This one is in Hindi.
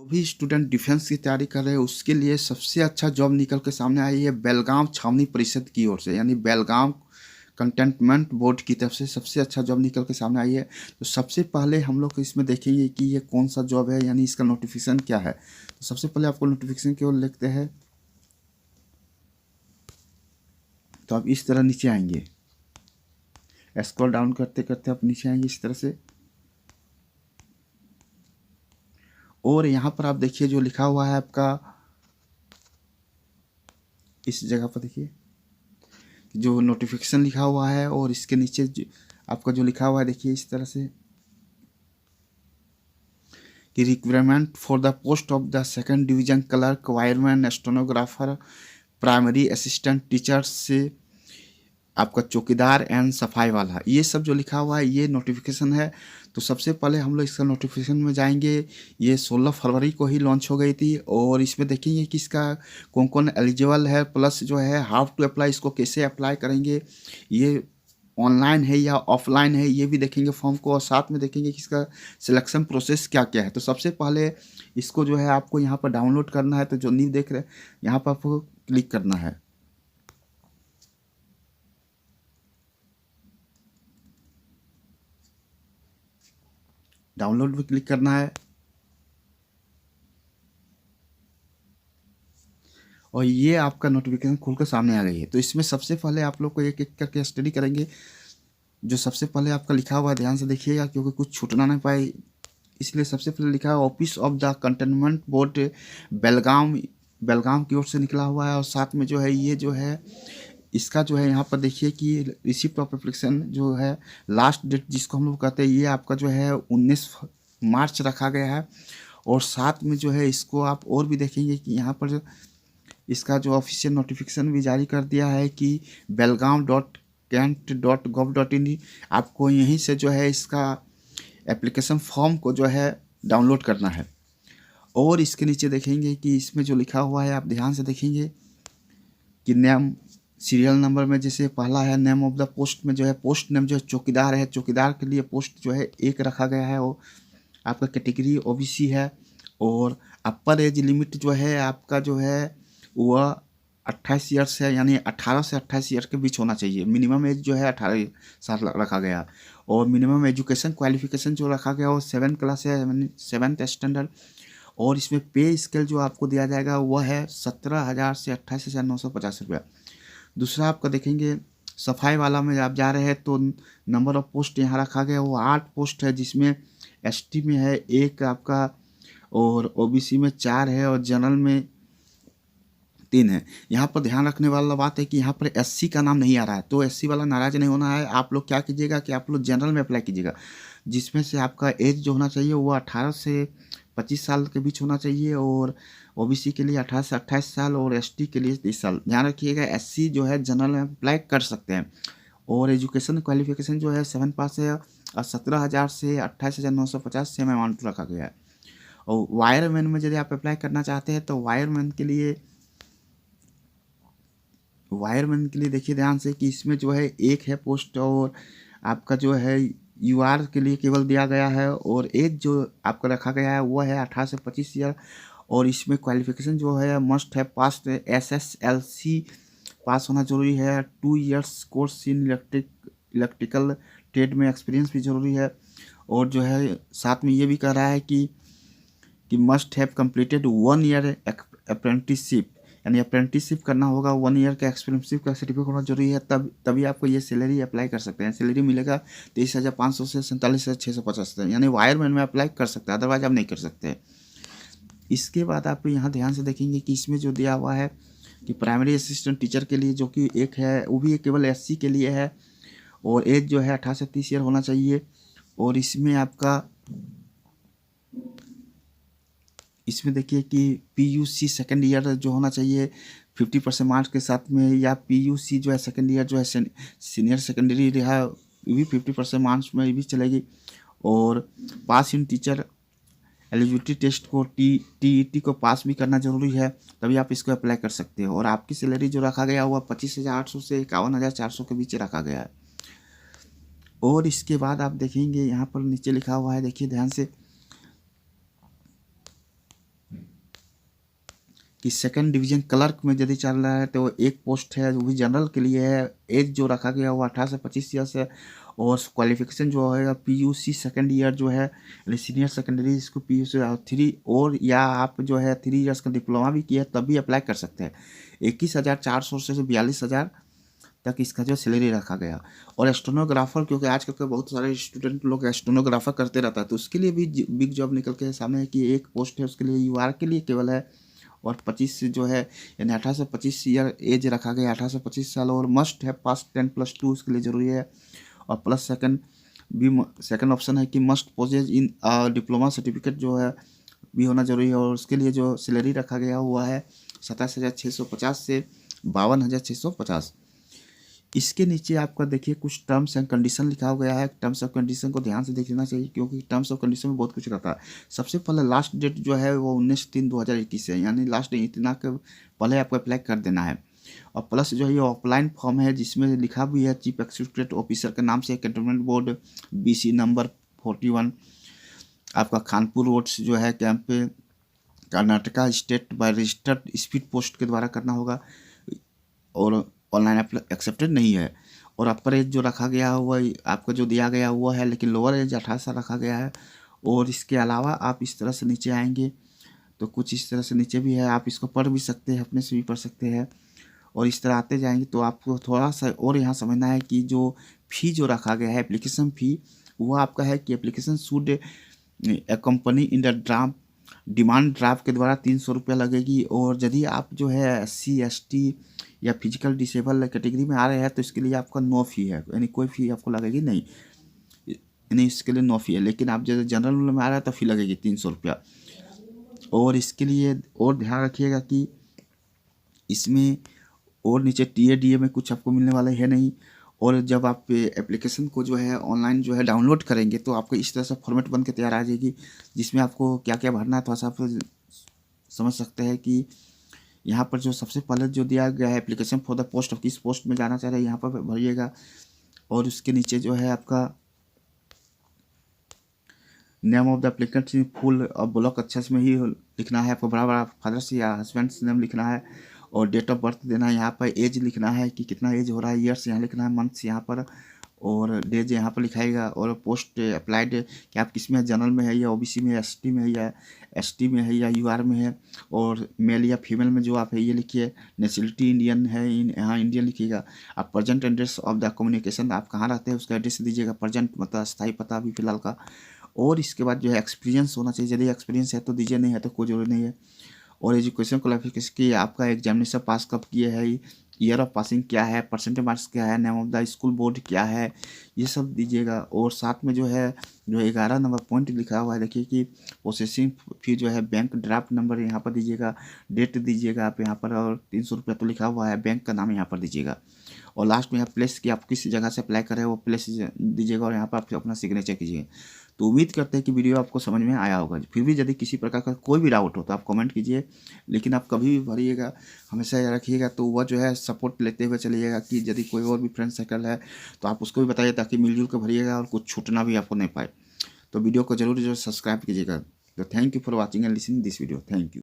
भी स्टूडेंट डिफेंस की तैयारी कर रहे हैं उसके लिए सबसे अच्छा जॉब निकल के सामने आई है बेलगाम छावनी परिषद की ओर से, यानी बेलगाम कंटेनमेंट बोर्ड की तरफ से सबसे अच्छा जॉब निकल के सामने आई है। तो सबसे पहले हम लोग इसमें देखेंगे कि ये कौन सा जॉब है, यानी इसका नोटिफिकेशन क्या है। तो सबसे पहले आपको नोटिफिकेशन की ओर लिखते हैं, तो आप इस तरह नीचे आएंगे, स्क्रॉल डाउन करते करते आप नीचे आएंगे इस तरह से। और यहाँ पर आप देखिए जो लिखा हुआ है आपका, इस जगह पर देखिए जो नोटिफिकेशन लिखा हुआ है, और इसके नीचे आपका जो लिखा हुआ है देखिए इस तरह से कि requirement for the post of the second division clerk wireman stenographer primary assistant teacher से आपका चौकीदार एंड सफाई वाला, ये सब जो लिखा हुआ है ये नोटिफिकेशन है। तो सबसे पहले हम लोग इसका नोटिफिकेशन में जाएंगे। ये 16 फरवरी को ही लॉन्च हो गई थी, और इसमें देखेंगे कि इसका कौन कौन एलिजिबल है, प्लस जो है हाउ टू अप्लाई, इसको कैसे अप्लाई करेंगे, ये ऑनलाइन है या ऑफलाइन है ये भी देखेंगे फॉर्म को, और साथ में देखेंगे कि इसका सिलेक्शन प्रोसेस क्या क्या है। तो सबसे पहले इसको जो है आपको यहाँ पर डाउनलोड करना है। तो जो न्यू देख रहे हैं यहाँ पर आपको क्लिक करना है, डाउनलोड भी क्लिक करना है, और ये आपका नोटिफिकेशन खुलकर सामने आ गई है। तो इसमें सबसे पहले आप लोग को एक एक करके स्टडी करेंगे। जो सबसे पहले आपका लिखा हुआ है ध्यान से देखिएगा, क्योंकि कुछ छूटना नहीं पाए, इसलिए सबसे पहले लिखा है office of the cantonment board Belgaum, Belgaum की ओर से निकला हुआ है। और साथ में जो है ये जो है इसका जो है यहाँ पर देखिए कि रिसिप्ट ऑफ एप्लीकेशन जो है लास्ट डेट जिसको हम लोग कहते हैं, ये आपका जो है 19 मार्च रखा गया है। और साथ में जो है इसको आप और भी देखेंगे कि यहाँ पर जो इसका जो ऑफिशियल नोटिफिकेशन भी जारी कर दिया है कि belgaum.kent.gov.in, आपको यहीं से जो है इसका एप्लीकेशन फॉर्म को जो है डाउनलोड करना है। और इसके नीचे देखेंगे कि इसमें जो लिखा हुआ है आप ध्यान से देखेंगे कि नेम सीरियल नंबर में जैसे पहला है नेम ऑफ द पोस्ट में जो है पोस्ट नेम जो है चौकीदार है, चौकीदार के लिए पोस्ट जो है 1 रखा गया है। और आपका कैटेगरी ओबीसी है। और अपर एज लिमिट जो है आपका जो है वह 28 ईयर्स है, यानी 18 से 28 ईयर के बीच होना चाहिए। मिनिमम एज जो है 18 साल रखा गया। और मिनिमम एजुकेशन क्वालिफिकेशन जो रखा गया वो 7 क्लास है, 7th स्टैंडर्ड। और इसमें पे स्केल जो आपको दिया जाएगा वह है 17,000 से 28,950 रुपया। दूसरा आपका देखेंगे सफाई वाला में आप जा रहे हैं तो नंबर ऑफ पोस्ट यहाँ रखा गया वो 8 पोस्ट है, जिसमें एसटी में है 1 आपका, और ओबीसी में 4 है, और जनरल में 3 है। यहाँ पर ध्यान रखने वाला बात है कि यहाँ पर एससी का नाम नहीं आ रहा है, तो एससी वाला नाराज नहीं होना है। आप लोग क्या कीजिएगा कि आप लोग जनरल में अप्लाई कीजिएगा, जिसमें से आपका एज जो होना चाहिए वो 18 से 25 साल के बीच होना चाहिए। और ओबीसी के लिए 18 से 28 साल, और एसटी के लिए 30 साल। ध्यान रखिएगा एससी जो है जनरल में अप्लाई कर सकते हैं। और एजुकेशन क्वालिफिकेशन जो है 7 पास है, और 17,000 से 28,950 सेम अमाउंट रखा गया है। और वायरमैन में यदि आप अप्लाई करना चाहते हैं तो वायरमैन के लिए देखिए ध्यान से कि इसमें जो है 1 है पोस्ट, और आपका जो है यूआर के लिए केवल दिया गया है। और एज जो आपका रखा गया है वो है 18 से 25 ईयर। और इसमें क्वालिफिकेशन जो है मस्ट है पास SSLC पास होना जरूरी है। 2 years course in electrical trade में एक्सपीरियंस भी जरूरी है। और जो है साथ में ये भी कह रहा है कि must have completed 1 year apprenticeship, यानी अप्रेंटिसशिप करना होगा, 1 ईयर का एक्सपीरियंस का सर्टिफिकेट होना जरूरी है, तभी आपको ये सैलरी अप्लाई कर सकते हैं। सैलरी मिलेगा 23,500 से 47,650, यानी वायरमैन में अप्लाई कर सकते हैं, अदरवाइज आप नहीं कर सकते। इसके बाद आप यहाँ ध्यान से देखेंगे कि इसमें जो दिया हुआ है कि प्राइमरी असिस्टेंट टीचर के लिए जो कि 1 है, वो भी केवल एससी के लिए है। और एज जो है 18 से 30 ईयर होना चाहिए। और इसमें देखिए कि पीयूसी सेकेंड ईयर जो होना चाहिए 50% मार्क्स के साथ में, या पीयूसी जो है सेकेंड ईयर जो है सीनियर सेकेंडरी रहा ये भी 50% मार्क्स में भी चलेगी। और पास इन टीचर एलिजिबिलिटी टेस्ट को टीईटी को पास भी करना जरूरी है, तभी आप इसको अप्लाई कर सकते हो। और आपकी सैलरी जो रखा गया हुआ 25,800 से 51,400 के बीच रखा गया है। और इसके बाद आप देखेंगे यहाँ पर नीचे लिखा हुआ है, देखिए ध्यान से कि सेकंड डिवीजन क्लर्क में यदि चल रहा है तो एक पोस्ट है, वो भी जनरल के लिए है। एज जो रखा गया वो 18 से 25 ईयर्स है। और क्वालिफिकेशन जो है PUC सेकंड ईयर जो है, सीनियर सेकेंडरी इसको PUC 3, और या आप जो है 3 ईयर्स का डिप्लोमा भी किया तब भी अप्लाई कर सकते हैं। 21,400 से 42,000 तक इसका जो सैलरी रखा गया। और स्टेनोग्राफर, क्योंकि आजकल के बहुत सारे स्टूडेंट लोग स्टेनोग्राफर करते रहता है, तो उसके लिए भी बिग जॉब निकल के सामने है कि एक पोस्ट है, उसके लिए UR के लिए केवल है। और 25 जो है यानी 18 से 25 ईयर एज रखा गया, 18 से 25 साल। और मस्ट है पास 10+2 उसके लिए ज़रूरी है। और प्लस सेकंड ऑप्शन है कि must possess in diploma certificate जो है भी होना जरूरी है। और उसके लिए जो सैलरी रखा गया हुआ है 27,650 से 52,650। इसके नीचे आपका देखिए कुछ टर्म्स एंड कंडीशन लिखा गया है। टर्म्स ऑफ कंडीशन को ध्यान से देख लेना चाहिए, क्योंकि टर्म्स ऑफ कंडीशन में बहुत कुछ रहता है। सबसे पहले लास्ट डेट जो है वो 19/3/2021 है, यानी लास्ट डेट इतना के पहले आपको अप्लाई कर देना है। और प्लस जो है ये ऑफलाइन फॉर्म है, जिसमें लिखा भी है चीफ एग्जीक्यूटिव ऑफिसर के नाम से, कैंटोनमेंट बोर्ड BC नंबर 41, आपका खानपुर रोड जो है कैंप पे, Karnataka state by registered speed post के द्वारा करना होगा। और ऑनलाइन एक्सेप्टेड नहीं है। और अपर एज जो रखा गया हुआ आपका जो दिया गया हुआ है, लेकिन लोअर एज 18 साल रखा गया है। और इसके अलावा आप इस तरह से नीचे आएंगे तो कुछ इस तरह से नीचे भी है, आप इसको पढ़ भी सकते हैं, अपने से भी पढ़ सकते हैं। और इस तरह आते जाएंगे तो आपको थोड़ा सा और यहाँ समझना है कि जो फ़ी जो रखा गया है एप्लीकेशन फ़ी, वो आपका है कि application should A company in the draft demand draft के द्वारा 300 रुपया लगेगी। और यदि आप जो है SC ST या फिजिकल डिसेबल कैटेगरी में आ रहे हैं तो इसके लिए आपका नो फी है, यानी कोई फ़ी आपको लगेगी नहीं, यानी इसके लिए नो फी है। लेकिन आप जैसे जनरल में आ रहे हैं तो फ़ी लगेगी 300 रुपया। और इसके लिए और ध्यान रखिएगा कि इसमें और नीचे TADA में कुछ आपको मिलने वाला है नहीं। और जब आप एप्लीकेशन को जो है ऑनलाइन जो है डाउनलोड करेंगे तो आपको इस तरह से फॉर्मेट बन के तैयार आ जाएगी, जिसमें आपको क्या क्या भरना है थोड़ा सा आप समझ सकते हैं। कि यहाँ पर जो सबसे पहले जो दिया गया है application for the post of, किस पोस्ट में जाना चाह रहे हैं यहाँ पर भरिएगा। और उसके नीचे जो है आपका name of the applicant full और ब्लॉक अच्छे में ही लिखना है, आपको बड़ा बड़ा फादर्स या हस्बैंड्स नेम लिखना है। और डेट ऑफ बर्थ देना है, यहाँ पर एज लिखना है कि कितना एज हो रहा है, ईयर्स यहाँ लिखना है, मंथ्स यहाँ पर, और डेज यहाँ पर लिखाएगा। और पोस्ट अप्लाइड कि आप किस में है, जनरल में है या OBC में, ST में है या ST में है या UR में है। और मेल या फीमेल में जो आप है ये लिखिए। नेशनलिटी इंडियन है, यहाँ इंडियन लिखिएगा। आप present address of the communication, आप कहाँ रहते हैं उसका एड्रेस दीजिएगा, प्रेजेंट मतलब स्थायी पता अभी फिलहाल का। और इसके बाद जो है एक्सपीरियंस होना चाहिए, यदि एक्सपीरियंस है तो दीजिए, नहीं है तो कोई जरूरी नहीं है। और एजुकेशन क्वालिफिकेशन की आपका एग्जामिनेशन पास कब किए है, ईयर ऑफ पासिंग क्या है, परसेंटेज मार्क्स क्या है, name of the school board क्या है, ये सब दीजिएगा। और साथ में जो है जो 11 नंबर पॉइंट लिखा हुआ है, देखिए कि प्रोसेसिंग फी जो है बैंक ड्राफ्ट नंबर यहाँ पर दीजिएगा, डेट दीजिएगा आप यहाँ पर। और 300 रुपया तो लिखा हुआ है, बैंक का नाम यहाँ पर दीजिएगा। और लास्ट में यहाँ प्लेस की आप किस जगह से अप्लाई करें वो प्लेस दीजिएगा, और यहाँ पर आप अपना सिग्नेचर कीजिए। तो उम्मीद करते हैं कि वीडियो आपको समझ में आया होगा। फिर भी यदि किसी प्रकार का कोई भी डाउट हो तो आप कमेंट कीजिए, लेकिन आप कभी भी भरिएगा हमेशा याद रखिएगा, तो वह जो है सपोर्ट लेते हुए चलिएगा कि यदि कोई और भी फ्रेंड सर्कल है तो आप उसको भी बताइए, ताकि मिलजुल कर भरिएगा और कुछ छूटना भी आपको नहीं पाए। तो वीडियो को जरूर सब्सक्राइब कीजिएगा। तो thank you for watching and listening this video. Thank you.